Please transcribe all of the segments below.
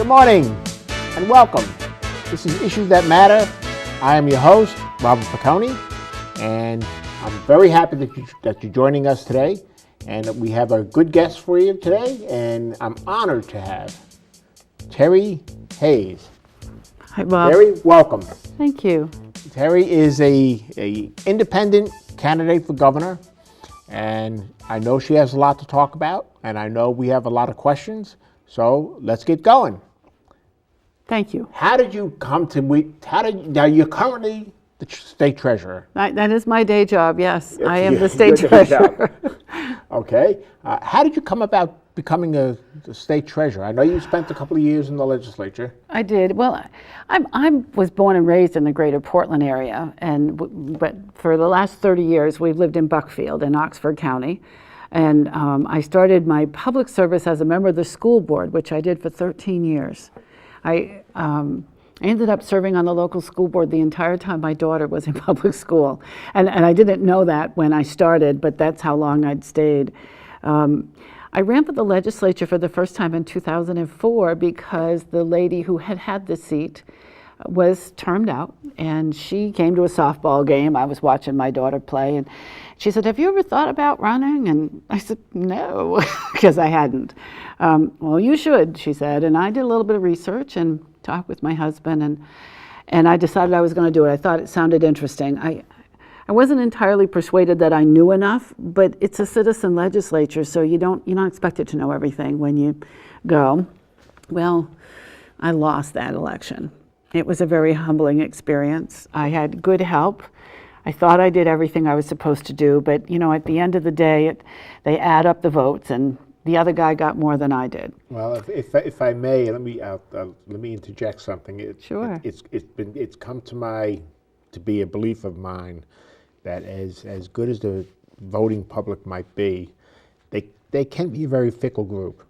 Good morning and welcome. This is Issues That Matter. I am your host, Robert Piccone, and I'm very happy that you're joining us today. And we have a good guest for you today, and I'm honored to have Terry Hayes. Hi, Bob. Terry, welcome. Thank you. Terry is a independent candidate for governor, and I know she has a lot to talk about, and I know we have a lot of questions, so let's get going. Thank you. How did you come to, now you're currently the state treasurer. That is my day job, yes. I am the state treasurer. Okay. How did you come about becoming the state treasurer? I know you spent a couple of years in the legislature. I did. Well, I was born and raised in the greater Portland area, but for the last 30 years, we've lived in Buckfield in Oxford County. And I started my public service as a member of the school board, which I did for 13 years. I ended up serving on the local school board the entire time my daughter was in public school. And I didn't know that when I started, but that's how long I'd stayed. I ran for the legislature for the first time in 2004 because the lady who had the seat was termed out, and she came to a softball game. I was watching my daughter play, and she said, "Have you ever thought about running?" And I said, "No," because I hadn't. "Well, you should," she said, and I did a little bit of research and talked with my husband, and I decided I was going to do it. I thought it sounded interesting. I wasn't entirely persuaded that I knew enough, but it's a citizen legislature, so you don't expect to know everything when you go. Well, I lost that election. It was a very humbling experience. I had good help. I thought I did everything I was supposed to do, but at the end of the day, they add up the votes, and the other guy got more than I did. Well, if I may, let me interject something. Sure. It's come to be a belief of mine that as good as the voting public might be, they can be a very fickle group.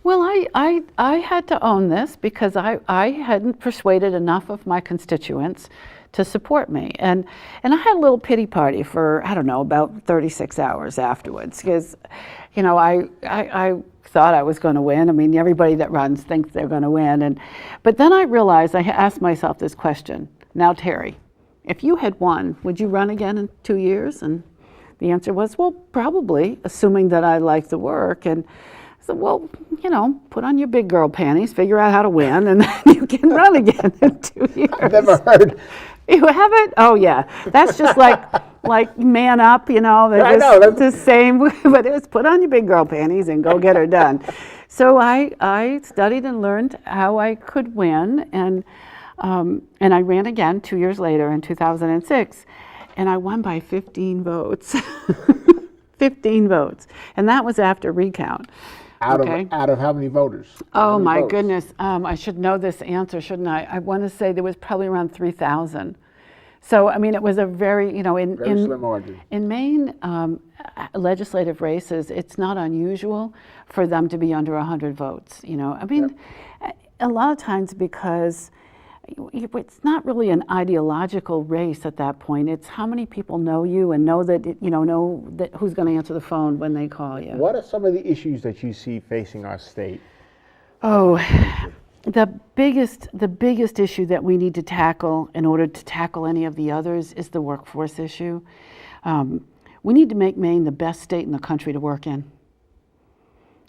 Well, I had to own this because I hadn't persuaded enough of my constituents to support me. And I had a little pity party for, I don't know, about 36 hours afterwards because, I thought I was going to win. I mean, everybody that runs thinks they're going to win. But then I realized, I asked myself this question. Now, Terry, if you had won, would you run again in 2 years? And the answer was, well, probably, assuming that I liked the work. And I said, well, put on your big girl panties, figure out how to win, and then you can run again in 2 years. I've never heard. You haven't? Oh, yeah. That's just like man up, I know. That's the same, but it was put on your big girl panties and go get her done. So I studied and learned how I could win, and I ran again 2 years later in 2006, and I won by 15 votes. 15 votes. And that was after recount. Out of how many voters? Oh, my goodness. I should know this answer, shouldn't I? I want to say there was probably around 3,000. So, I mean, it was a very slim margin. In Maine legislative races, it's not unusual for them to be under 100 votes. I mean, yep. A lot of times because it's not really an ideological race at that point. It's how many people know you and know that who's going to answer the phone when they call you. What are some of the issues that you see facing our state? Oh, the biggest issue that we need to tackle in order to tackle any of the others is the workforce issue. We need to make Maine the best state in the country to work in.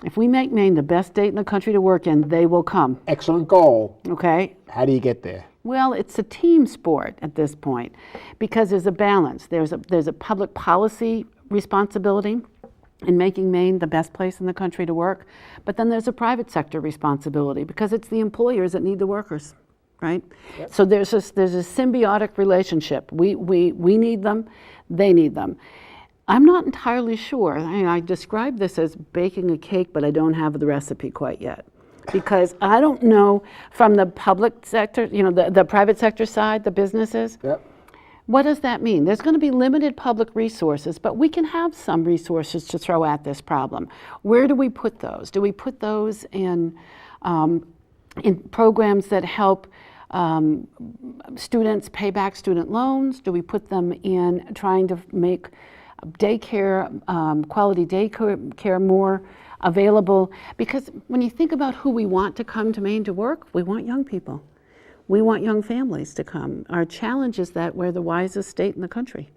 If we make Maine the best state in the country to work in, they will come. Excellent goal. Okay. How do you get there? Well, it's a team sport at this point because there's a balance. There's a public policy responsibility in making Maine the best place in the country to work, but then there's a private sector responsibility because it's the employers that need the workers, right? Yep. So there's a symbiotic relationship. We need them, they need them. I'm not entirely sure. I describe this as baking a cake, but I don't have the recipe quite yet. Because I don't know from the public sector, the private sector side, the businesses, yep. What does that mean? There's going to be limited public resources, but we can have some resources to throw at this problem. Where do we put those? Do we put those in programs that help students pay back student loans? Do we put them in trying to make daycare, quality daycare more available. Because when you think about who we want to come to Maine to work, we want young people. We want young families to come. Our challenge is that we're the wisest state in the country.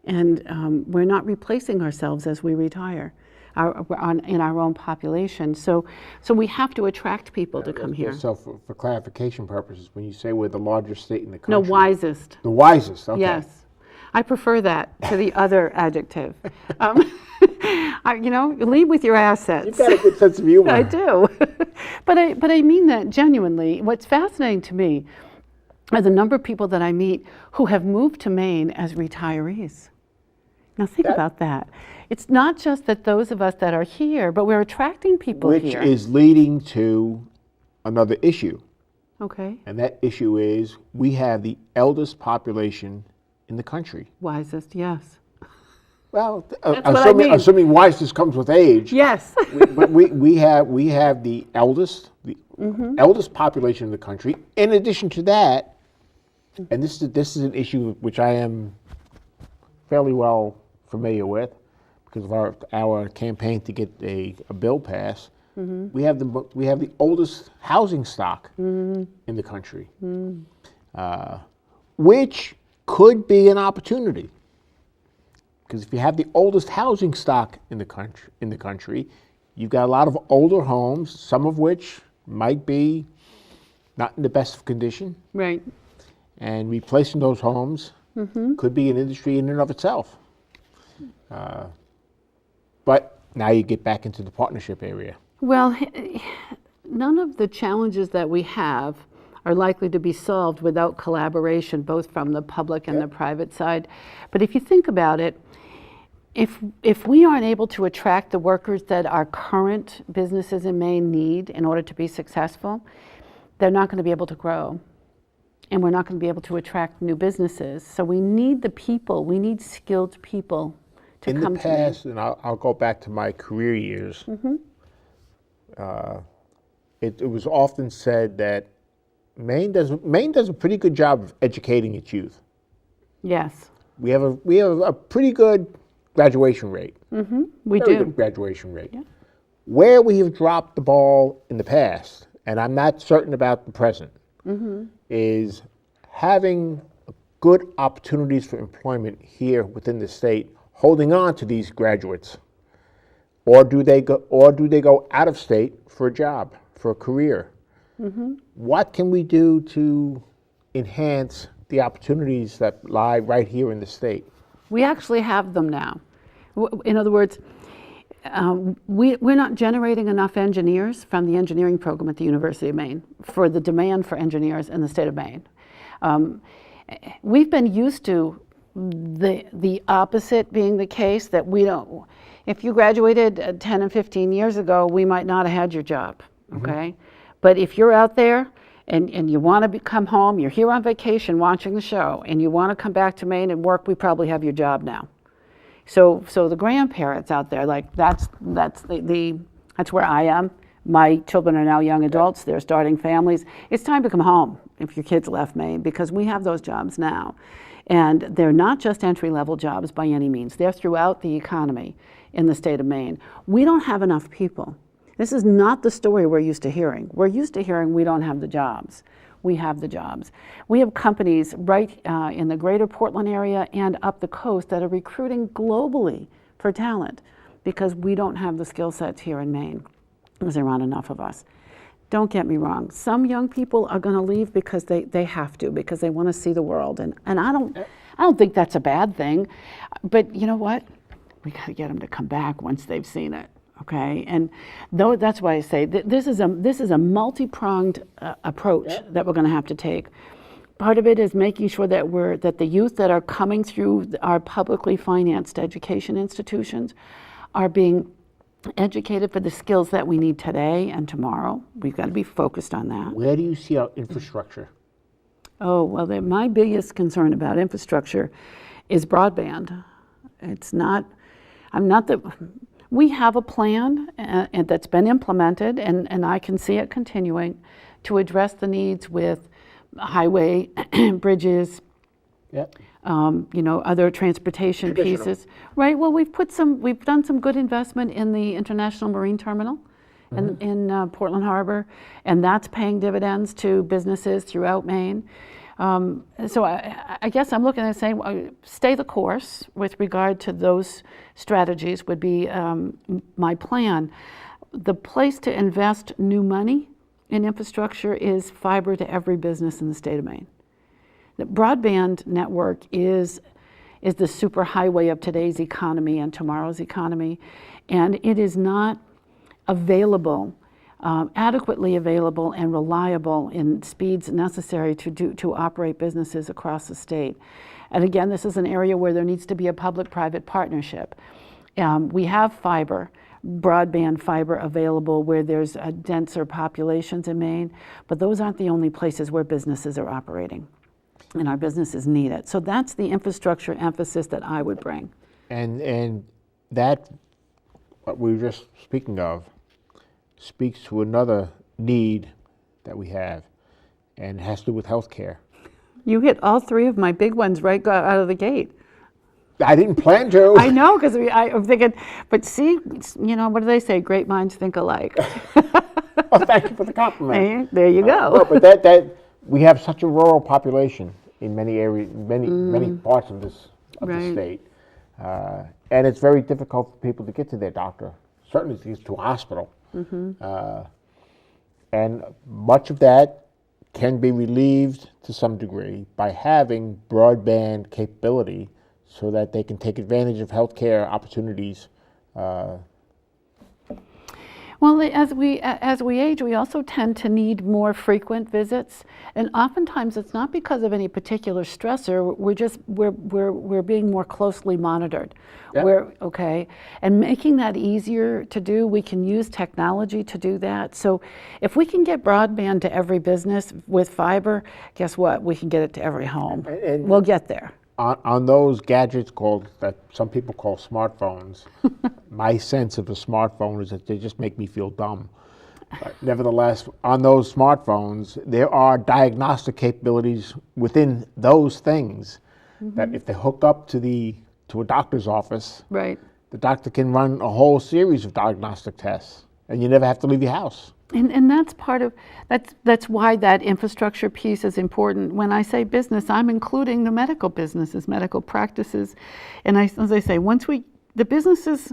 And we're not replacing ourselves as we retire in our own population. So we have to attract people to come here. So for clarification purposes, when you say we're the largest state in the country. No, wisest. The wisest, okay. Yes. I prefer that to the other adjective. Lead with your assets. You've got a good sense of humor. I do. but I mean that genuinely. What's fascinating to me are the number of people that I meet who have moved to Maine as retirees. Now think about that. It's not just that those of us that are here, but we're attracting people here. Which is leading to another issue. Okay. And that issue is we have the eldest population in the country. Wisest, yes. Well, assuming wisest comes with age. Yes. But we have the eldest population in the country. In addition to that, and this is an issue which I am fairly well familiar with because of our campaign to get a bill passed. We have the oldest housing stock in the country, which could be an opportunity. Because if you have the oldest housing stock in the country, you've got a lot of older homes, some of which might be not in the best of condition. Right. And replacing those homes could be an industry in and of itself. But now you get back into the partnership area. Well, none of the challenges that we have are likely to be solved without collaboration, both from the public and the private side. But if you think about it, if we aren't able to attract the workers that our current businesses in Maine need in order to be successful, they're not going to be able to grow. And we're not going to be able to attract new businesses. So we need the people, we need skilled people to come to Maine. In the past, and I'll go back to my career years, it was often said that Maine does a pretty good job of educating its youth. Yes. We have a pretty good graduation rate. We Very do. good graduation rate. Yeah. Where we have dropped the ball in the past, and I'm not certain about the present, is having good opportunities for employment here within the state, holding on to these graduates, or do they go out of state for a job, for a career? What can we do to enhance the opportunities that lie right here in the state? We actually have them now. In other words, we're not generating enough engineers from the engineering program at the University of Maine for the demand for engineers in the state of Maine. We've been used to the opposite being the case, that we don't, if you graduated 10 and 15 years ago, we might not have had your job, okay? But if you're out there and you want to come home, you're here on vacation watching the show, and you want to come back to Maine and work, we probably have your job now. So the grandparents out there, like that's where I am. My children are now young adults, they're starting families. It's time to come home if your kids left Maine, because we have those jobs now. And they're not just entry-level jobs by any means. They're throughout the economy in the state of Maine. We don't have enough people. This is not the story we're used to hearing. We're used to hearing we don't have the jobs. We have the jobs. We have companies right in the greater Portland area and up the coast that are recruiting globally for talent because we don't have the skill sets here in Maine, because there aren't enough of us. Don't get me wrong. Some young people are going to leave because they have to, because they want to see the world. And I don't think that's a bad thing. But you know what? We got to get them to come back once they've seen it. Okay, and though that's why I say this is a multi-pronged approach that we're going to have to take. Part of it is making sure that the youth that are coming through our publicly financed education institutions are being educated for the skills that we need today and tomorrow. We've got to be focused on that. Where do you see our infrastructure? Oh, well, my biggest concern about infrastructure is broadband. We have a plan and that's been implemented, and I can see it continuing, to address the needs with highway, bridges, other transportation Traditional. pieces. Right, well, we've done some good investment in the International Marine Terminal in Portland Harbor, and that's paying dividends to businesses throughout Maine. So I guess I'm looking at saying stay the course with regard to those strategies would be my plan. The place to invest new money in infrastructure is fiber to every business in the state of Maine. The broadband network is the super highway of today's economy and tomorrow's economy, and it is not available, adequately available and reliable in speeds necessary to operate businesses across the state. And again, this is an area where there needs to be a public-private partnership. We have broadband fiber available where there's denser populations in Maine, but those aren't the only places where businesses are operating, and our businesses need it. So that's the infrastructure emphasis that I would bring. And that, what we were just speaking of, speaks to another need that we have, and it has to do with healthcare. You hit all three of my big ones right out of the gate. I didn't plan to. I know, because I'm thinking, but see, what do they say? Great minds think alike. Well, thank you for the compliment. There you go. No, but that we have such a rural population in many areas, many parts of the state, and it's very difficult for people to get to their doctor. Certainly to get to a hospital, and much of that can be relieved to some degree by having broadband capability, so that they can take advantage of healthcare opportunities. Well, as we age, we also tend to need more frequent visits, and oftentimes it's not because of any particular stressor. We're being more closely monitored. Yep. And making that easier to do, we can use technology to do that. So if we can get broadband to every business with fiber, guess what? We can get it to every home. And we'll get there. On those gadgets that some people call smartphones, my sense of a smartphone is that they just make me feel dumb. But nevertheless, on those smartphones, there are diagnostic capabilities within those things that if they hook up to a doctor's office, right, the doctor can run a whole series of diagnostic tests, and you never have to leave your house. And that's part of, that's why that infrastructure piece is important. When I say business, I'm including the medical businesses, medical practices. And as I say, the businesses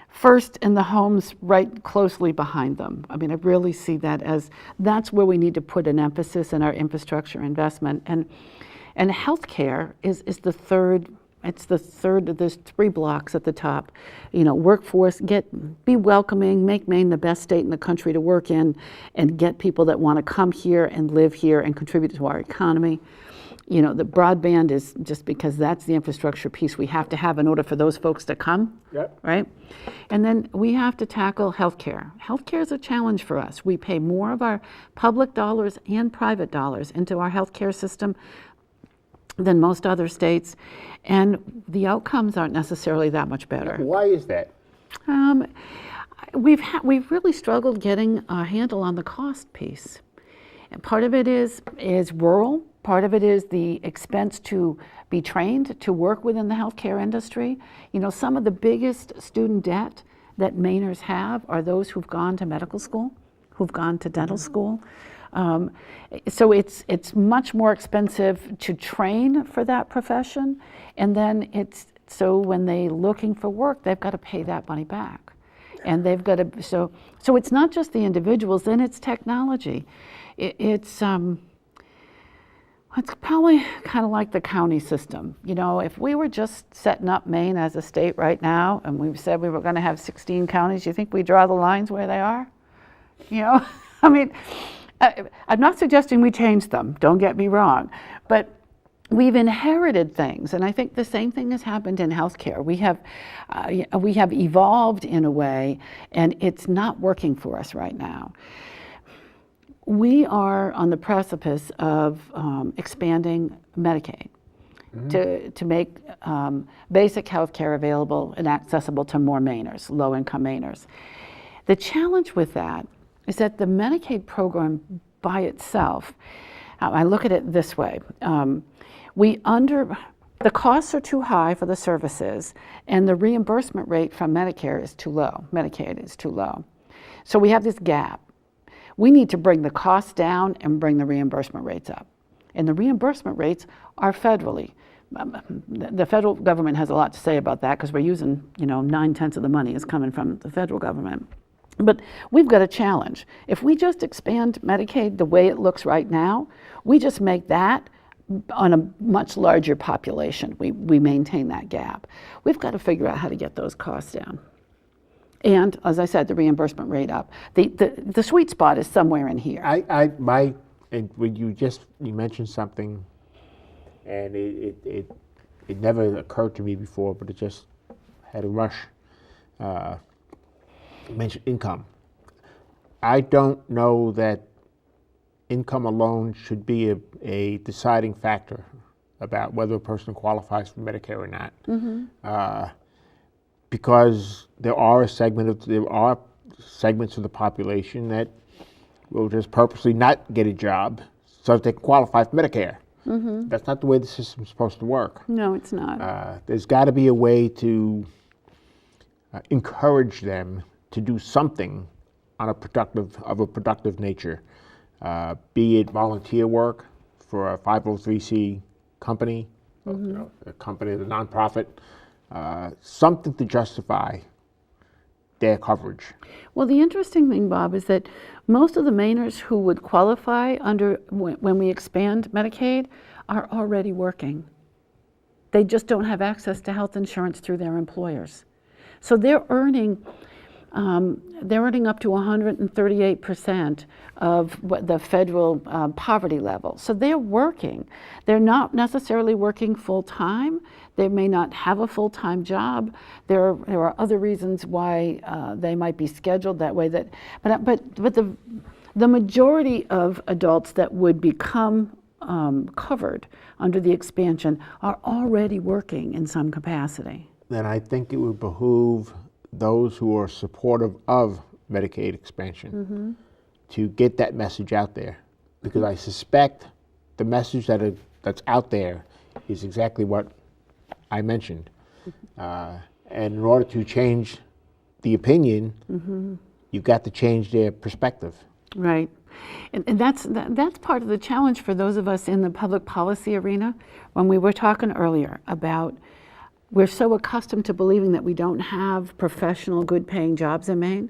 first and the homes right closely behind them. I mean, I really see that as, that's where we need to put an emphasis in our infrastructure investment. And healthcare is the third. It's the third. There's 3 blocks at the top. Workforce, be welcoming, make Maine the best state in the country to work in, and get people that want to come here and live here and contribute to our economy. The broadband is just because that's the infrastructure piece we have to have in order for those folks to come. Yep. Right? And then we have to tackle healthcare. Healthcare is a challenge for us. We pay more of our public dollars and private dollars into our healthcare system than most other states, and the outcomes aren't necessarily that much better. Why is that? We've really struggled getting a handle on the cost piece. And part of it is rural. Part of it is the expense to be trained to work within the healthcare industry. Some of the biggest student debt that Mainers have are those who've gone to medical school, who've gone to dental school. So it's much more expensive to train for that profession, and then so when they're looking for work, they've got to pay that money back, and they've got to. So it's not just the individuals, then it's technology. It's probably kind of like the county system. If we were just setting up Maine as a state right now, and we said we were going to have 16 counties, you think we draw the lines where they are? I mean. I'm not suggesting we change them, don't get me wrong, but we've inherited things, and I think the same thing has happened in healthcare. We have evolved in a way, and it's not working for us right now. We are on the precipice of expanding Medicaid to make basic health care available and accessible to more Mainers, low-income Mainers. The challenge with that is that the Medicaid program by itself, I look at it this way, the costs are too high for the services, and the reimbursement rate from Medicare is too low. Medicaid is too low. So we have this gap. We need to bring the costs down and bring the reimbursement rates up. And the reimbursement rates are federally. The federal government has a lot to say about that because we're using, 9/10 of the money is coming from the federal government. But we've got a challenge. If we just expand Medicaid the way it looks right now, we just make that on a much larger population. We maintain that gap. We've got to figure out how to get those costs down. And as I said, the reimbursement rate up. The sweet spot is somewhere in here. And when you mentioned something, and it never occurred to me before, but it just had a rush. You mentioned income. I don't know that income alone should be a deciding factor about whether a person qualifies for Medicare or not. Because there are segments of the population that will just purposely not get a job so that they can qualify for Medicare. That's not the way the system's supposed to work. No, it's not. There's got to be a way to encourage them to do something on a productive nature, be it volunteer work for a 503c company, a company, a nonprofit, something to justify their coverage. Well, the interesting thing, Bob, is that most of the Mainers who would qualify when we expand Medicaid are already working. They just don't have access to health insurance through their employers. So they're earning up to 138% of what the federal poverty level. So they're working. They're not necessarily working full time. They may not have a full-time job. There are other reasons why they might be scheduled that way. But the majority of adults that would become covered under the expansion are already working in some capacity. Then I think it would behoove those who are supportive of Medicaid expansion to get that message out there, because I suspect the message that's out there is exactly what I mentioned. And in order to change the opinion, you've got to change their perspective. Right. And that's part of the challenge for those of us in the public policy arena. When we were talking earlier about we're so accustomed to believing that we don't have professional, good-paying jobs in Maine,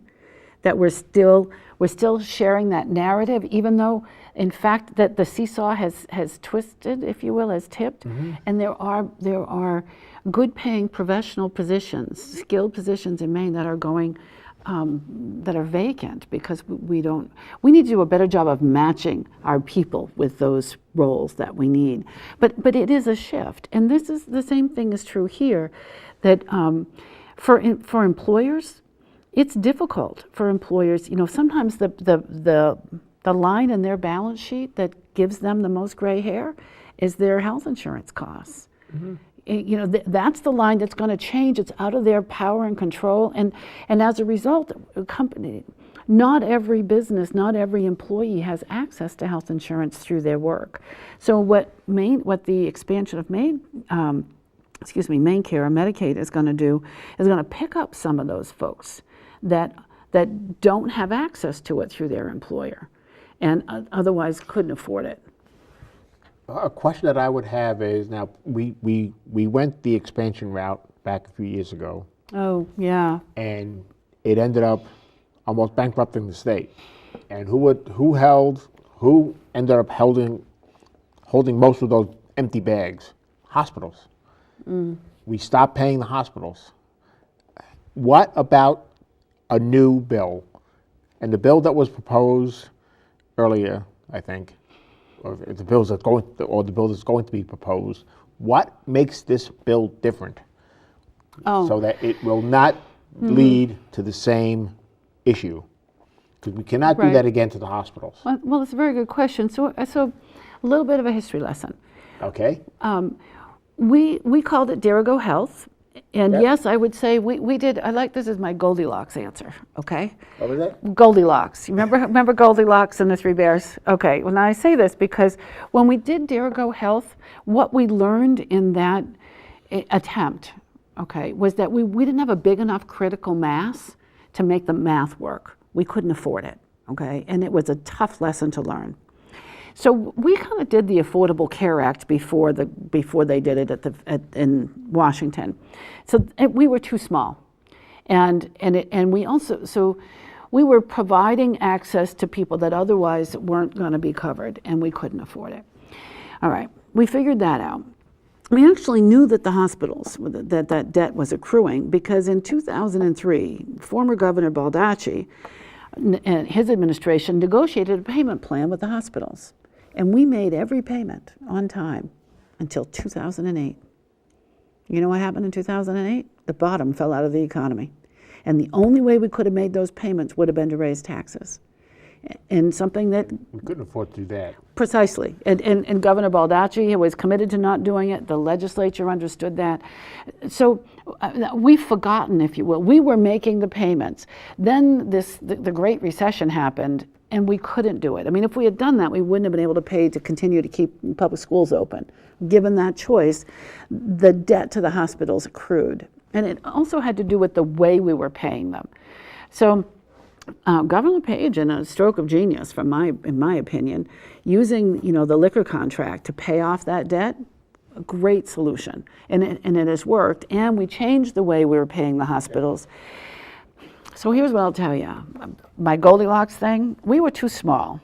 that we're still sharing that narrative, even though, in fact, that the seesaw has twisted, if you will, has tipped, and there are good-paying professional positions, skilled positions in Maine that are going, that are vacant because we need to do a better job of matching our people with those roles that we need. But it is a shift, and this is the same thing is true here, that for employers, it's difficult for employers. Sometimes the line in their balance sheet that gives them the most gray hair is their health insurance costs. That's the line that's going to change. It's out of their power and control, and as a result, not every business, not every employee has access to health insurance through their work. So what the expansion of MaineCare or Medicaid is going to do is going to pick up some of those folks that don't have access to it through their employer and otherwise couldn't afford it. A question that I would have is, now we went the expansion route back a few years ago. Oh, yeah. And it ended up almost bankrupting the state. And who ended up holding most of those empty bags? Hospitals. We stopped paying the hospitals. What about a new bill? And the bill that was proposed earlier, I think, or the bill that's going to be proposed, what makes this bill different so that it will not lead to the same issue? Because we cannot do that again to the hospitals. Well, it's a very good question. So a little bit of a history lesson. Okay. We called it Dare Go Health, And Yep. yes, I would say we did, this is my Goldilocks answer, okay? What was that? Goldilocks. You remember Goldilocks and the Three Bears? Okay, well now I say this because when we did Dare Go Health, what we learned in that attempt, okay, was that we didn't have a big enough critical mass to make the math work. We couldn't afford it, okay? And it was a tough lesson to learn. So we kind of did the Affordable Care Act before they did it in Washington. So we were too small, and we were providing access to people that otherwise weren't going to be covered, and we couldn't afford it. All right, we figured that out. We actually knew that the hospitals, that debt was accruing, because in 2003, former Governor Baldacci and his administration negotiated a payment plan with the hospitals. And we made every payment on time until 2008. You know what happened in 2008? The bottom fell out of the economy. And the only way we could have made those payments would have been to raise taxes. And something that... We couldn't afford to do that. Precisely. And Governor Baldacci was committed to not doing it. The legislature understood that. So we've forgotten, if you will. We were making the payments. Then the Great Recession happened, and we couldn't do it. I mean, if we had done that, we wouldn't have been able to pay to continue to keep public schools open. Given that choice, the debt to the hospitals accrued. And it also had to do with the way we were paying them. So Governor Page, in a stroke of genius, in my opinion, using the liquor contract to pay off that debt, a great solution. And it has worked. And we changed the way we were paying the hospitals. So here's what I'll tell you. My Goldilocks thing, we were too small.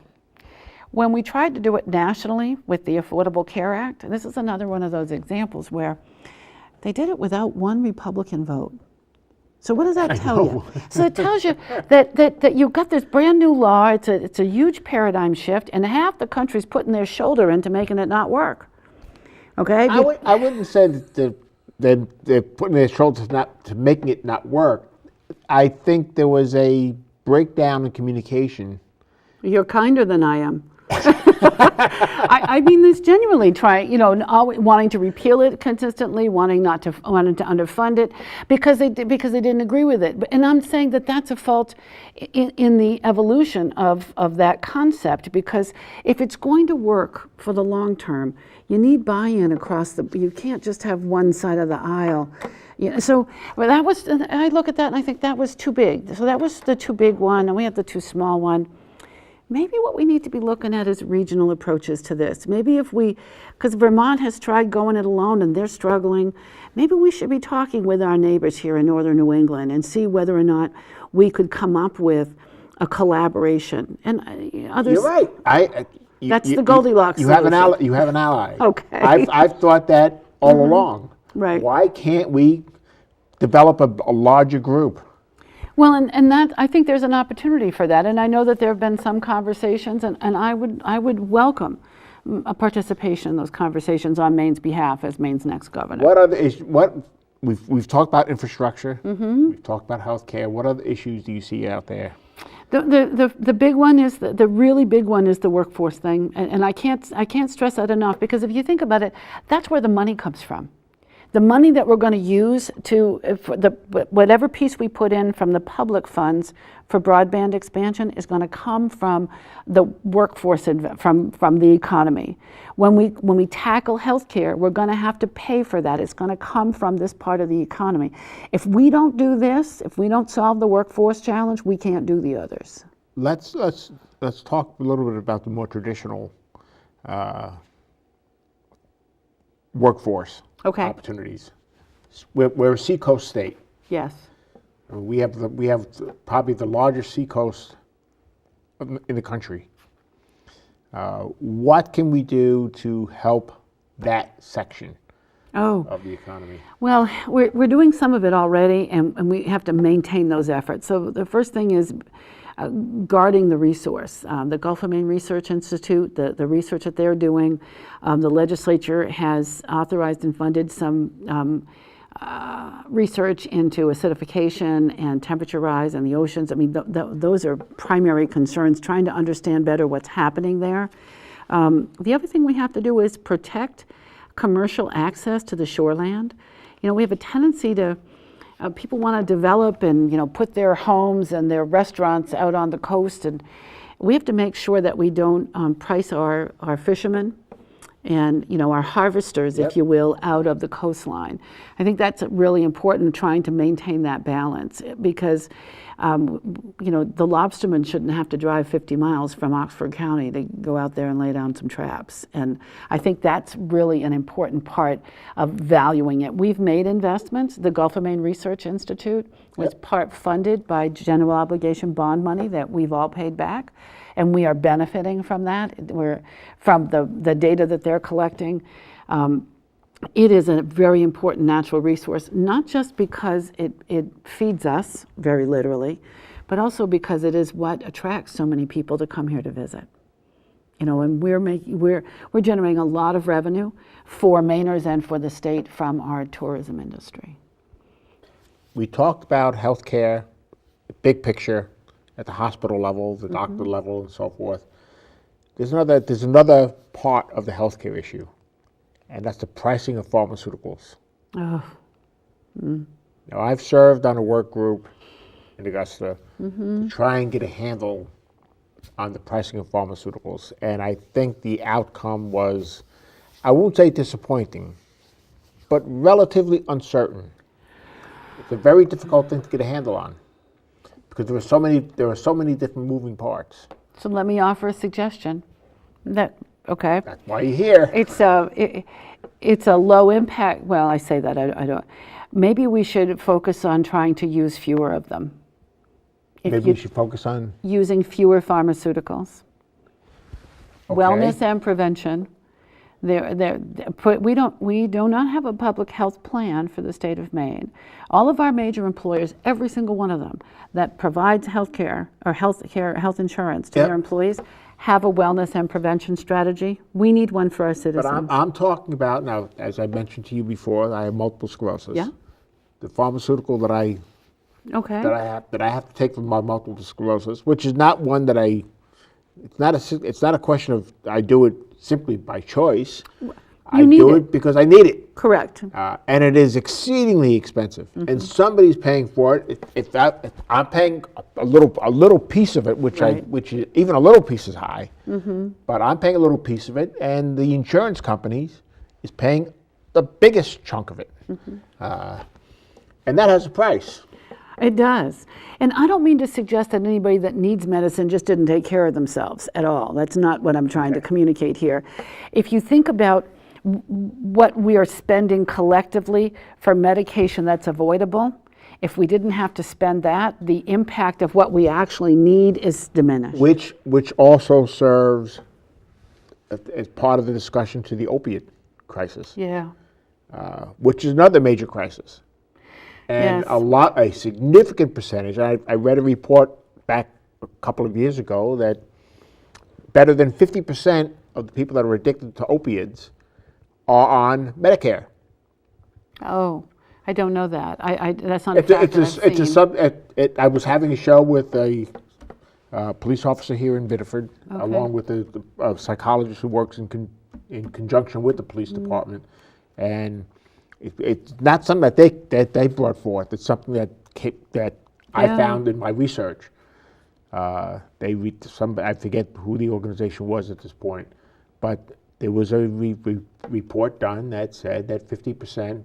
When we tried to do it nationally with the Affordable Care Act, and this is another one of those examples where they did it without one Republican vote. So what does that tell you? So it tells you that you've got this brand new law, it's a huge paradigm shift, and half the country's putting their shoulder into making it not work. Okay? I wouldn't say that they're putting their shoulders to making it not work. I think there was a breakdown in communication. You're kinder than I am. I mean this genuinely, wanting to repeal it consistently, wanting to underfund it because they didn't agree with it. And I'm saying that that's a fault in the evolution of that concept, because if it's going to work for the long term, you need buy-in across you can't just have one side of the aisle. Yeah, so I look at that and I think that was too big. So that was the too big one, and we have the too small one. Maybe what we need to be looking at is regional approaches to this. Maybe because Vermont has tried going it alone and they're struggling, maybe we should be talking with our neighbors here in northern New England and see whether or not we could come up with a collaboration. And others. You're right. That's the Goldilocks You have solution. You have an ally. Okay. I've thought that all along. Right. Why can't we develop a larger group? Well, and that I think there's an opportunity for that, and I know that there have been some conversations, and I would welcome a participation in those conversations on Maine's behalf as Maine's next governor. What other issues? We've talked about infrastructure. Mm-hmm. We've talked about healthcare. What other issues do you see out there? The big one is the really big one is the workforce thing, and I can't stress that enough, because if you think about it, that's where the money comes from. The money that we're going to use whatever piece we put in from the public funds for broadband expansion is going to come from the workforce, from the economy. When we tackle healthcare, we're going to have to pay for that. It's going to come from this part of the economy. If we don't do this, if we don't solve the workforce challenge, we can't do the others. Let's talk a little bit about the more traditional workforce. Okay. Opportunities. We're a seacoast state. Yes. We have probably the largest seacoast in the country. What can we do to help that section of the economy? Well, we're doing some of it already, and we have to maintain those efforts. So the first thing is guarding the resource. The Gulf of Maine Research Institute, the research that they're doing, the legislature has authorized and funded some research into acidification and temperature rise in the oceans. I mean, those are primary concerns, trying to understand better what's happening there. The other thing we have to do is protect commercial access to the shoreland. we have a tendency to, people want to develop and, put their homes and their restaurants out on the coast, and we have to make sure that we don't price our fishermen and our harvesters, if you will, out of the coastline. I think that's really important, trying to maintain that balance, because the lobstermen shouldn't have to drive 50 miles from Oxford County to go out there and lay down some traps. And I think that's really an important part of valuing it. We've made investments. The Gulf of Maine Research Institute was part funded by general obligation bond money that we've all paid back. And we are benefiting from that. We're from the data that they're collecting. It is a very important natural resource, not just because it feeds us, very literally, but also because it is what attracts so many people to come here to visit. And we're generating a lot of revenue for Mainers and for the state from our tourism industry. We talked about healthcare, the big picture, at the hospital level, the doctor level, and so forth. There's another part of the healthcare issue, and that's the pricing of pharmaceuticals. Oh. Now, I've served on a work group in Augusta to try and get a handle on the pricing of pharmaceuticals, and I think the outcome was, I won't say disappointing, but relatively uncertain. It's a very difficult thing to get a handle on, because there are so many different moving parts. So let me offer a suggestion. Okay. That's why you're here. It's a low impact. Well, I say that I don't. Maybe we should focus on trying to use fewer of them. Maybe we should focus on using fewer pharmaceuticals. Okay. Wellness and prevention. We do not have a public health plan for the state of Maine. All of our major employers, every single one of them that provides health care or health insurance to their employees, have a wellness and prevention strategy. We need one for our citizens. But I'm talking about, now, as I mentioned to you before, I have multiple sclerosis. Yeah. The pharmaceutical that I have to take for my multiple sclerosis, which is not one that it's not a question of I do it simply by choice. I do it because I need it. Correct. And it is exceedingly expensive, and somebody's paying for it. If I'm paying a little piece of it, which is, even a little piece is high, but I'm paying a little piece of it, and the insurance companies is paying the biggest chunk of it, and that has a price. It does. And I don't mean to suggest that anybody that needs medicine just didn't take care of themselves at all. That's not what I'm trying to communicate here. If you think about what we are spending collectively for medication that's avoidable, if we didn't have to spend that, the impact of what we actually need is diminished. Which also serves as part of the discussion to the opiate crisis. Yeah. Which is another major crisis. And a significant percentage, I read a report back a couple of years ago that better than 50% of the people that are addicted to opiates are on Medicare. Oh, I don't know that. That's not a fact that I've seen. I was having a show with a police officer here in Biddeford, along with a psychologist who works in conjunction with the police department, and it's not something that they brought forth. It's something that I found in my research. I forget who the organization was at this point, but there was a report done that said that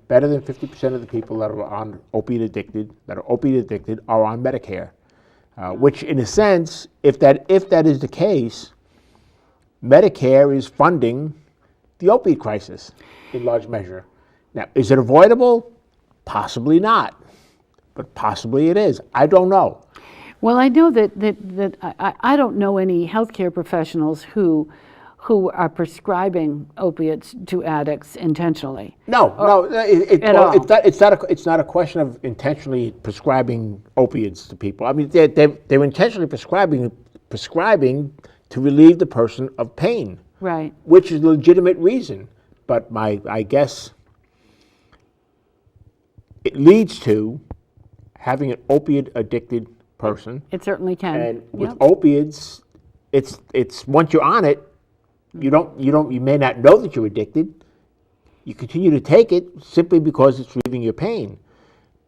better than 50% of the people that are opiate addicted are on Medicare, which in a sense, if that is the case, Medicare is funding the opiate crisis in large measure. Now, is it avoidable? Possibly not, but possibly it is. I don't know. Well, I know that I don't know any healthcare professionals who are prescribing opiates to addicts intentionally. It's not a question of intentionally prescribing opiates to people. I mean, they're intentionally prescribing to relieve the person of pain, right? Which is a legitimate reason. But I guess it leads to having an opiate addicted person. It certainly can. And with opiates, it's once you're on it, you may not know that you're addicted, you continue to take it simply because it's relieving your pain.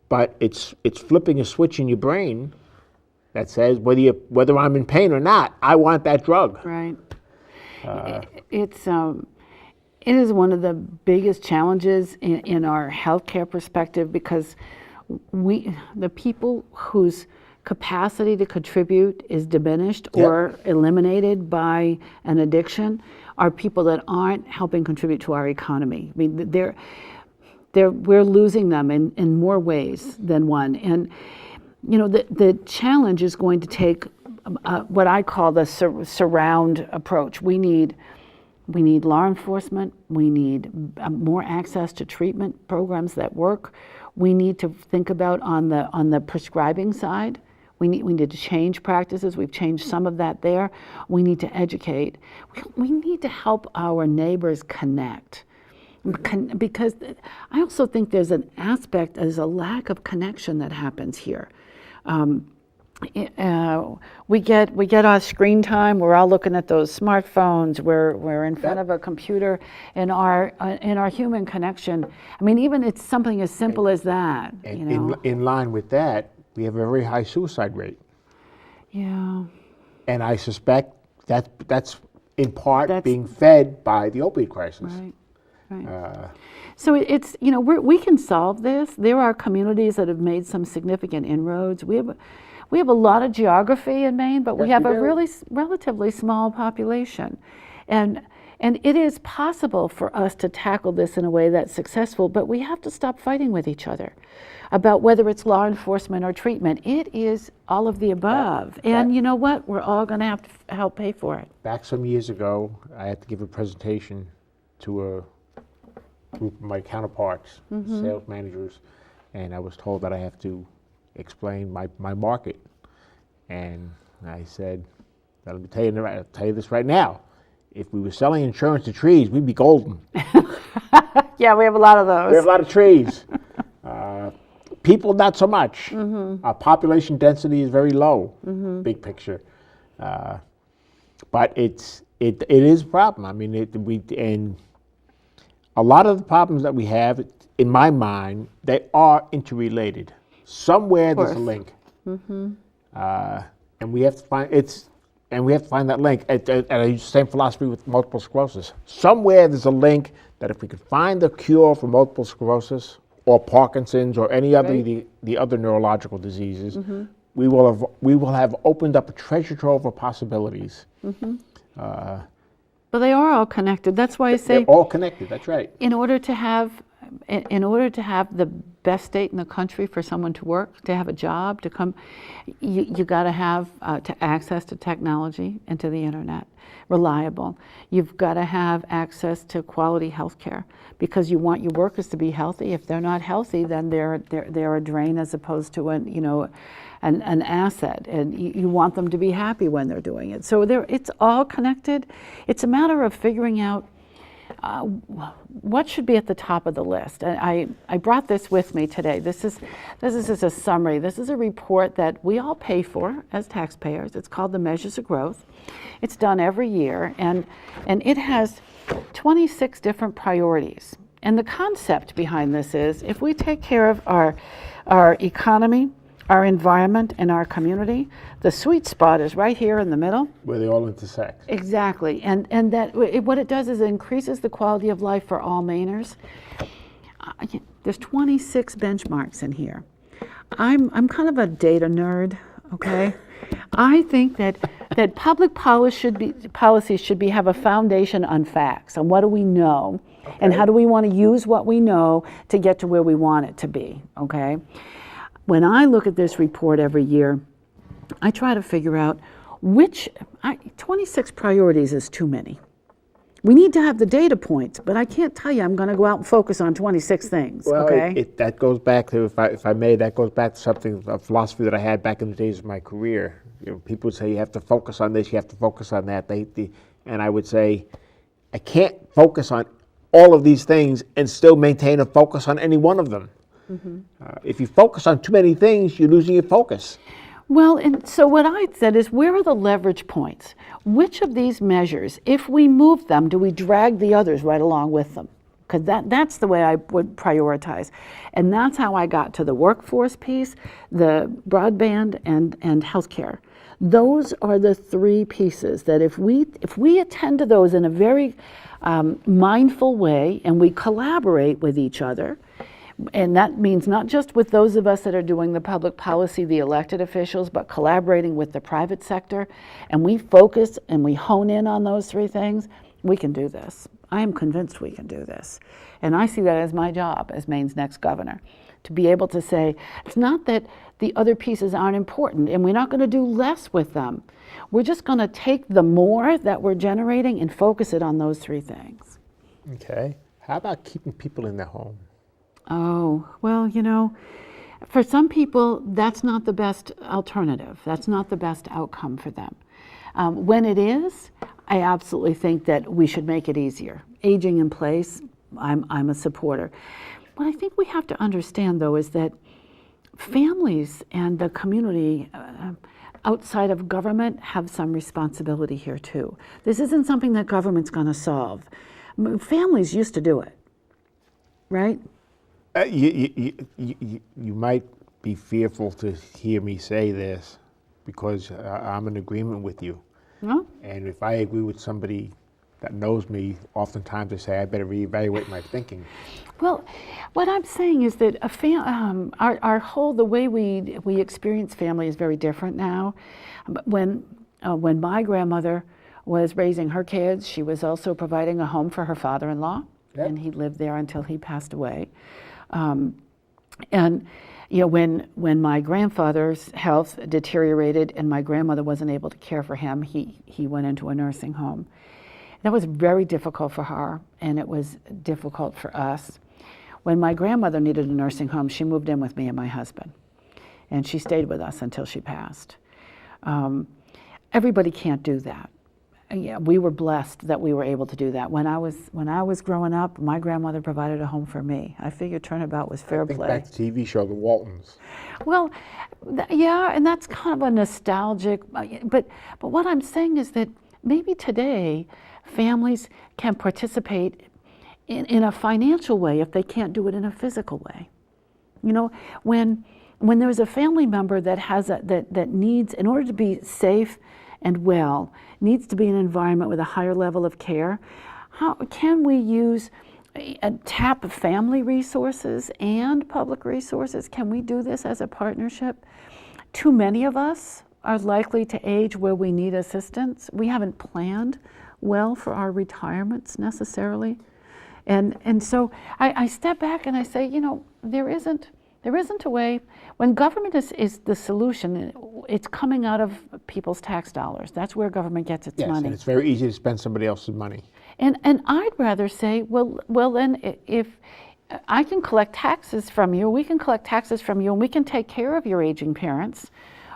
But it's flipping a switch in your brain that says whether I'm in pain or not, I want that drug. Right. It is one of the biggest challenges in our healthcare perspective, because the people whose capacity to contribute is diminished or eliminated by an addiction are people that aren't helping contribute to our economy. I mean, we're losing them in more ways than one. And you know, the challenge is going to take what I call the surround approach. We need law enforcement. We need more access to treatment programs that work. We need to think about on the prescribing side. We need to change practices. We've changed some of that there. We need to educate. We need to help our neighbors connect. Because I also think there's a lack of connection that happens here. We get our screen time. We're all looking at those smartphones. We're in front of a computer, and our human connection. I mean, even it's something as simple as that. And you know? in line with that, we have a very high suicide rate. Yeah. And I suspect that's in part being fed by the opioid crisis. Right. So it's, you know, we can solve this. There are communities that have made some significant inroads. We have a lot of geography in Maine, but we have a really relatively small population. And it is possible for us to tackle this in a way that's successful, but we have to stop fighting with each other about whether it's law enforcement or treatment. It is all of the above. And you know what? We're all going to have to help pay for it. Back some years ago, I had to give a presentation to a group of my counterparts, sales managers, and I was told that I have to explain my market. And I said, let me tell you this right now. If we were selling insurance to trees, we'd be golden. Yeah, we have a lot of those. We have a lot of trees. People, not so much. Our population density is very low, big picture. But it is a problem. I mean, and a lot of the problems that we have, in my mind, they are interrelated. Somewhere there's a link, and we have to find that link. And I use the same philosophy with multiple sclerosis. Somewhere there's a link that if we could find the cure for multiple sclerosis or Parkinson's or any other the other neurological diseases, we will have opened up a treasure trove of possibilities. But they are all connected. That's why I say they're all connected. That's right. In order to have the best state in the country for someone to work, to have a job, to come, you got to have access to technology and to the internet, reliable. You've got to have access to quality health care, because you want your workers to be healthy. If they're not healthy, then they're a drain as opposed to an asset, and you want them to be happy when they're doing it. So it's all connected. It's a matter of figuring out what should be at the top of the list. I brought this with me today. This is just a summary. This is a report that we all pay for as taxpayers. It's called the Measures of Growth. It's done every year, and it has 26 different priorities. And the concept behind this is, if we take care of our economy, our environment, and our community, the sweet spot is right here in the middle. Where they all intersect. Exactly, and that what it does is it increases the quality of life for all Mainers. There's 26 benchmarks in here. I'm kind of a data nerd, okay? I think that public policy should have a foundation on facts, on what do we know, and how do we want to use what we know to get to where we want it to be, okay? When I look at this report every year, I try to figure out 26 priorities is too many. We need to have the data points, but I can't tell you I'm going to go out and focus on 26 things. Well, okay? That goes back to, if I may, that goes back to a philosophy that I had back in the days of my career. People would say you have to focus on this, you have to focus on that. And I would say, I can't focus on all of these things and still maintain a focus on any one of them. If you focus on too many things, you're losing your focus. Well, and so what I said is, where are the leverage points? Which of these measures, if we move them, do we drag the others right along with them? because that's the way I would prioritize. And that's how I got to the workforce piece, the broadband, and healthcare. Those are the three pieces that if we attend to those in a very mindful way, and we collaborate with each other, and that means not just with those of us that are doing the public policy, the elected officials, but collaborating with the private sector, and we focus and we hone in on those three things, we can do this. I am convinced we can do this. And I see that as my job as Maine's next governor, to be able to say, it's not that the other pieces aren't important, and we're not going to do less with them. We're just going to take the more that we're generating and focus it on those three things. Okay. How about keeping people in their home? Oh, well, you know, for some people, that's not the best alternative. That's not the best outcome for them. When it is, I absolutely think that we should make it easier. Aging in place, I'm a supporter. What I think we have to understand, though, is that families and the community outside of government have some responsibility here, too. This isn't something that government's going to solve. Families used to do it, right? You might be fearful to hear me say this because I'm in agreement with you. No? And if I agree with somebody that knows me, oftentimes they say I better reevaluate my thinking. Well, what I'm saying is that the way we experience family is very different now. But when my grandmother was raising her kids, she was also providing a home for her father-in-law, Yep. and he lived there until he passed away. And you know, when my grandfather's health deteriorated and my grandmother wasn't able to care for him, he went into a nursing home. That was very difficult for her, and it was difficult for us. When my grandmother needed a nursing home, she moved in with me and my husband, and she stayed with us until she passed. Everybody can't do that. Yeah, we were blessed that we were able to do that. When I was growing up, my grandmother provided a home for me. I figured turnabout was fair play. Back to the TV show, The Waltons. Well, yeah, and that's kind of a nostalgic, but what I'm saying is that maybe today families can participate in a financial way if they can't do it in a physical way. You know, when there's a family member that has that needs, in order to be safe and well, needs to be in an environment with a higher level of care, how can we use tap family resources and public resources? Can we do this as a partnership? Too many of us are likely to age where we need assistance. We haven't planned well for our retirements necessarily. And so I step back and I say, you know, there isn't a way. When government is the solution, it's coming out of people's tax dollars. That's where government gets its money. And it's very easy to spend somebody else's money. And I'd rather say, well then, if I can collect taxes from you, we can collect taxes from you, and we can take care of your aging parents,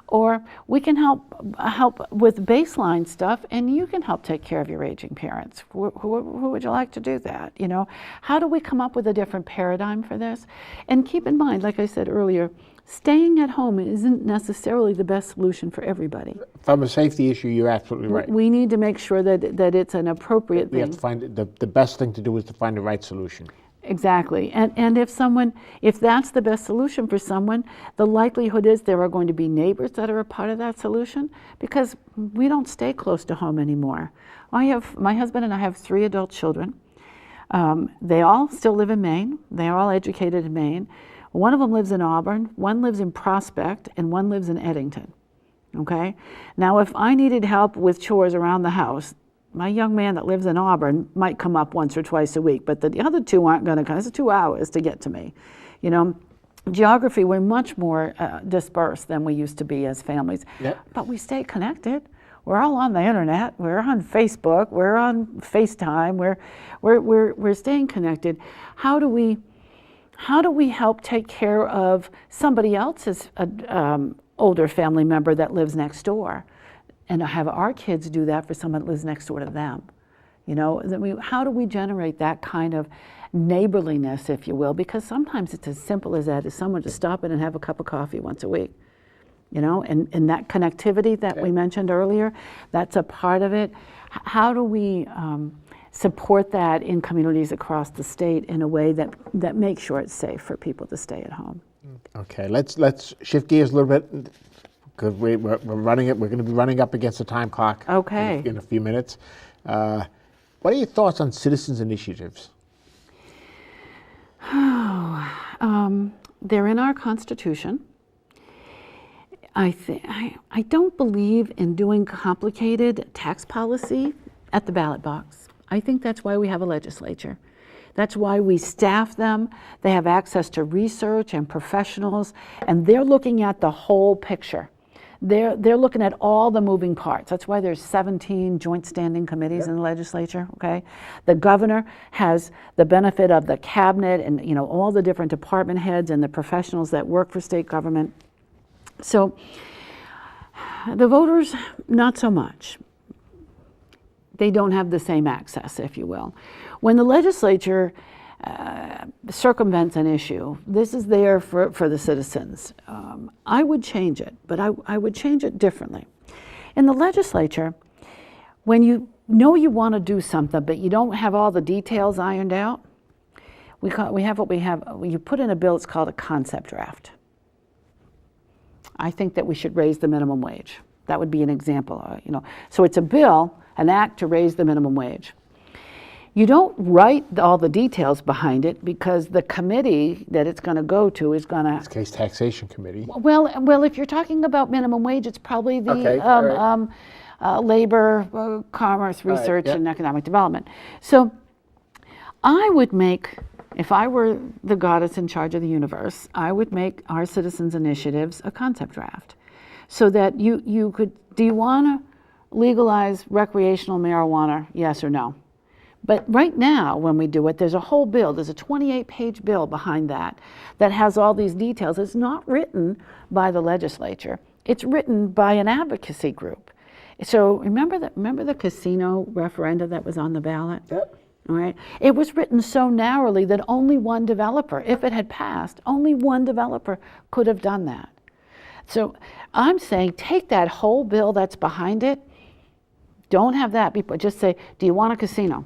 or we can help with baseline stuff, and you can help take care of your aging parents. Who would you like to do that? You know, how do we come up with a different paradigm for this? And keep in mind, like I said earlier, staying at home isn't necessarily the best solution for everybody. From a safety issue, you're absolutely right. We need to make sure that it's an appropriate thing. We have to find the best thing to do is to find the right solution. Exactly. And if that's the best solution for someone, the likelihood is there are going to be neighbors that are a part of that solution, because we don't stay close to home anymore. My husband and I have 3 adult children. They all still live in Maine. They're all educated in Maine. One of them lives in Auburn, one lives in Prospect, and one lives in Eddington. Okay? Now, if I needed help with chores around the house, my young man that lives in Auburn might come up once or twice a week, but the other 2 aren't going to come. It's 2 hours to get to me. You know, geography, we're much more dispersed than we used to be as families. Yep. But we stay connected. We're all on the internet. We're on Facebook. We're on FaceTime. We're staying connected. How do we help take care of somebody else's older family member that lives next door, and have our kids do that for someone that lives next door to them? You know, how do we generate that kind of neighborliness, if you will? Because sometimes it's as simple as that, as someone to stop in and have a cup of coffee once a week. You know, and that connectivity that we mentioned earlier, that's a part of it. How do we support that in communities across the state in a way that makes sure it's safe for people to stay at home. Okay, let's shift gears a little bit because we're running it. We're going to be running up against the time clock. Okay. In a few minutes. What are your thoughts on citizens' initiatives? They're in our Constitution. I don't believe in doing complicated tax policy at the ballot box. I think that's why we have a legislature. That's why we staff them. They have access to research and professionals, and they're looking at the whole picture. They're looking at all the moving parts. That's why there's 17 joint standing committees in the legislature, okay? The governor has the benefit of the cabinet and all the different department heads and the professionals that work for state government. So the voters, not so much. They don't have the same access, if you will. When the legislature circumvents an issue, this is there for the citizens. I would change it, but I would change it differently. In the legislature, when you know you want to do something, but you don't have all the details ironed out, we have what we have. You put in a bill, it's called a concept draft. I think that we should raise the minimum wage. That would be an example, So it's a bill, an act to raise the minimum wage. You don't write all the details behind it because the committee that it's going to go to is going to... In this case, Taxation Committee. Well, if you're talking about minimum wage, it's probably the Labor, Commerce, Research, and Economic Development. So I would make, if I were the goddess in charge of the universe, I would make our citizens' initiatives a concept draft so that you could... Do you want to legalize recreational marijuana, yes or no? But right now, when we do it, there's a whole bill, there's a 28-page bill behind that has all these details. It's not written by the legislature. It's written by an advocacy group. So remember the casino referenda that was on the ballot? Yep. All right. It was written so narrowly that only one developer, if it had passed, only one developer could have done that. So I'm saying take that whole bill that's behind it, don't have that be, just say, do you want a casino?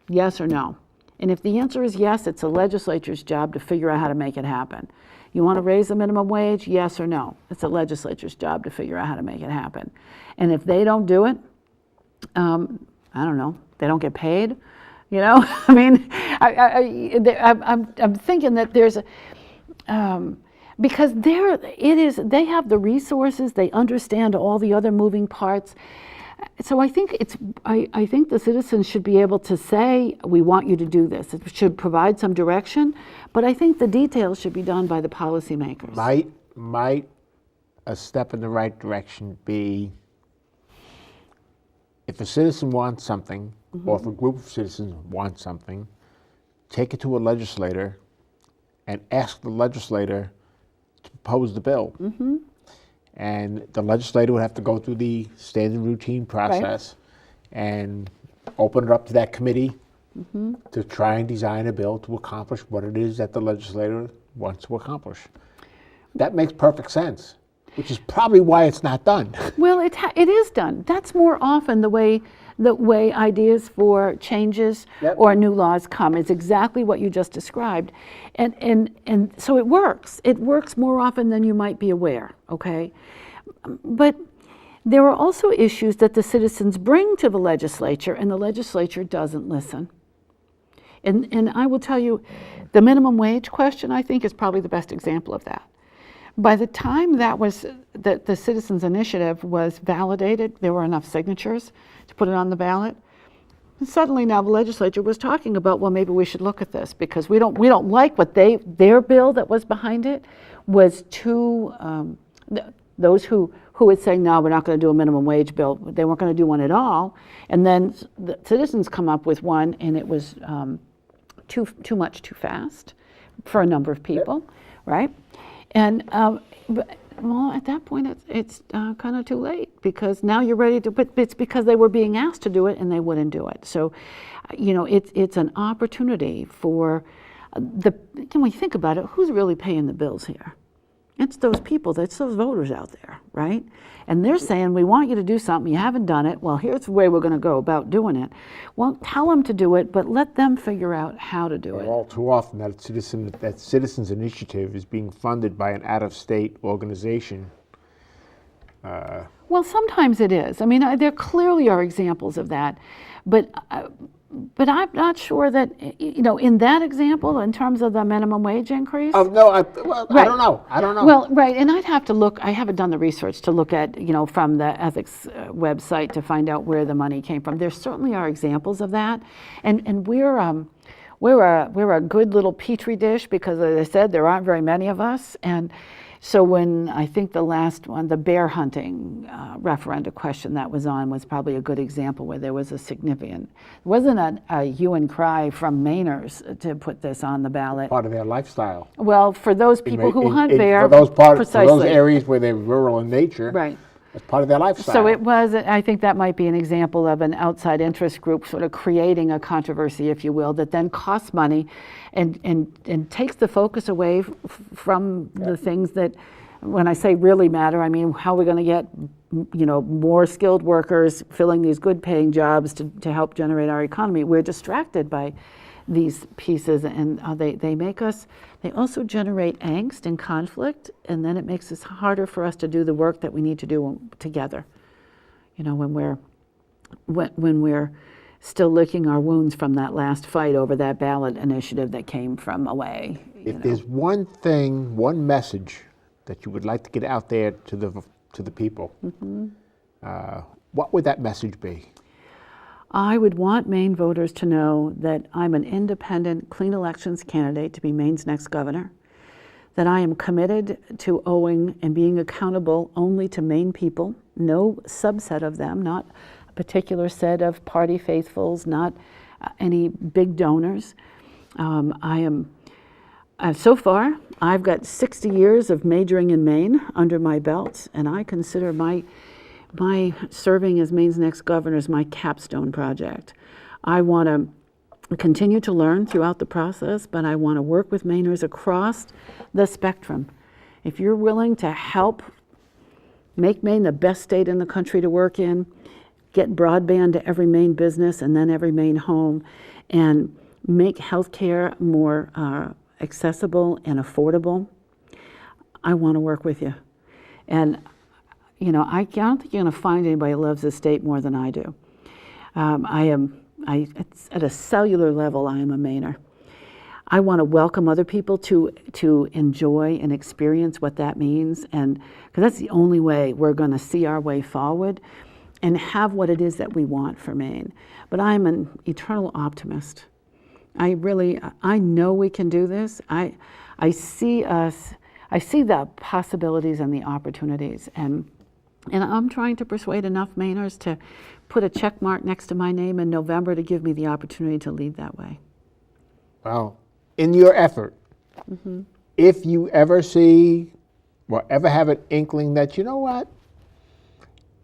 Yes or no? And if the answer is yes, it's the legislature's job to figure out how to make it happen. You want to raise the minimum wage? Yes or no? It's the legislature's job to figure out how to make it happen. And if they don't do it, I don't know, they don't get paid, I mean, I'm thinking that there's because they have the resources, they understand all the other moving parts. So I think I think the citizens should be able to say, we want you to do this. It should provide some direction, but I think the details should be done by the policymakers. Might a step in the right direction be if a citizen wants something, or if a group of citizens wants something, take it to a legislator and ask the legislator to propose the bill. And the legislator would have to go through the standard routine process and open it up to that committee to try and design a bill to accomplish what it is that the legislator wants to accomplish. That makes perfect sense, which is probably why it's not done. Well, it is done. That's more often the way ideas for changes or new laws come. It's exactly what you just described. And so it works. It works more often than you might be aware, okay? But there are also issues that the citizens bring to the legislature, and the legislature doesn't listen. And I will tell you, the minimum wage question, I think, is probably the best example of that. By the time the citizens' initiative was validated, there were enough signatures to put it on the ballot. And suddenly now the legislature was talking about, well, maybe we should look at this because we don't like what their bill that was behind it was too, those who would say, no, we're not going to do a minimum wage bill, they weren't going to do one at all. And then the citizens come up with one, and it was too much too fast for a number of people, right? And well, at that point, it's kind of too late because now you're ready to. But it's because they were being asked to do it and they wouldn't do it. So, it's an opportunity for when we think about it, who's really paying the bills here? It's those people, that's those voters out there, right? And they're saying, we want you to do something, you haven't done it, well, here's the way we're gonna go about doing it. Well, tell them to do it, but let them figure out how to do it. All too often, that citizens initiative is being funded by an out-of-state organization. Well, sometimes it is. I mean, there clearly are examples of that, but I'm not sure that, in that example, in terms of the minimum wage increase. Oh, no, Right. I don't know. I don't know. Well, right, and I'd have to look, I haven't done the research to look at, from the ethics website to find out where the money came from. There certainly are examples of that, and we're a good little petri dish because, as I said, there aren't very many of us, and so when I think the last one, the bear hunting referenda question that was on was probably a good example where there was a significant, it wasn't a hue and cry from Mainers to put this on the ballot. Part of their lifestyle. Well, for those people who hunt bear, for those precisely. areas where they're rural in nature, Right. that's part of their lifestyle. So it was, I think that might be an example of an outside interest group sort of creating a controversy, if you will, that then costs money and takes the focus away from the things that, when I say really matter, I mean, how are we going to get, more skilled workers filling these good paying jobs to help generate our economy? We're distracted by these pieces, and they also generate angst and conflict, and then it makes it harder for us to do the work that we need to do together. When we're still licking our wounds from that last fight over that ballot initiative that came from away. If there's one thing, one message that you would like to get out there to the people, what would that message be? I would want Maine voters to know that I'm an independent, clean elections candidate to be Maine's next governor, that I am committed to owing and being accountable only to Maine people, no subset of them, not a particular set of party faithfuls, not any big donors. So far, I've got 60 years of majoring in Maine under my belt, and I consider my serving as Maine's next governor is my capstone project. I want to continue to learn throughout the process, but I want to work with Mainers across the spectrum. If you're willing to help make Maine the best state in the country to work in, get broadband to every Maine business and then every Maine home, and make healthcare more accessible and affordable, I want to work with you. And I don't think you're going to find anybody who loves this state more than I do. It's at a cellular level, I am a Mainer. I want to welcome other people to enjoy and experience what that means, and because that's the only way we're going to see our way forward and have what it is that we want for Maine. But I'm an eternal optimist. I know we can do this. I see the possibilities and the opportunities, and I'm trying to persuade enough Mainers to put a check mark next to my name in November to give me the opportunity to lead that way. Well, in your effort, if you ever see or ever have an inkling that, you know what,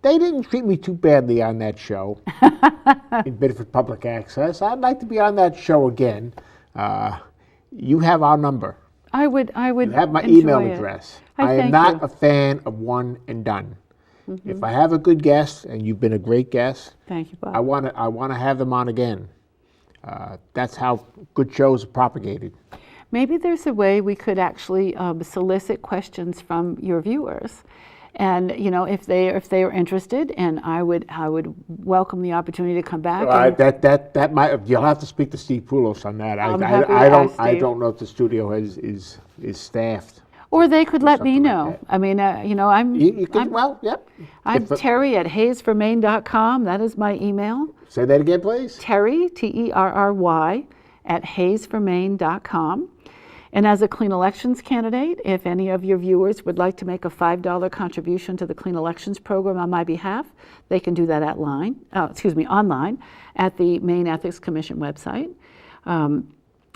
they didn't treat me too badly on that show in Bedford Public Access, I'd like to be on that show again. You have our number. I would. You have my enjoy email it. address. I I am thank not you. a fan of one and done. If I have a good guest, and you've been a great guest, Thank you, Bob. I want to have them on again. That's how good shows are propagated. Maybe there's a way we could actually solicit questions from your viewers, and if they are interested, and I would welcome the opportunity to come back. That might, you'll have to speak to Steve Poulos on that. I'm happy to ask I Steve. don't know if the studio is staffed. Or they could let me something like know. that. I mean, I'm You can, yep. I'm Terry at hayesformaine.com. That is my email. Say that again, please. Terry, Terry, at hayesformaine.com. And as a clean elections candidate, if any of your viewers would like to make a $5 contribution to the Clean Elections Program on my behalf, they can do that online at the Maine Ethics Commission website.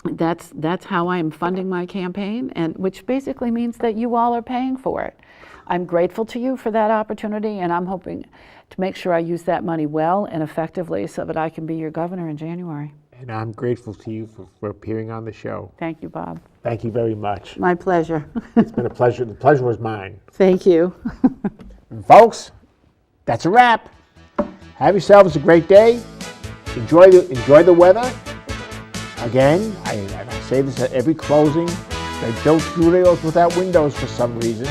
That's how I am funding my campaign, and which basically means that you all are paying for it. I'm grateful to you for that opportunity, and I'm hoping to make sure I use that money well and effectively so that I can be your governor in January. And I'm grateful to you for appearing on the show. Thank you, Bob. Thank you very much. My pleasure. It's been a pleasure. The pleasure was mine. Thank you. And folks, that's a wrap. Have yourselves a great day. Enjoy the weather. Again, I say this at every closing. They built studios without windows for some reason.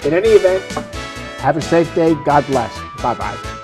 In any event, have a safe day. God bless. Bye-bye.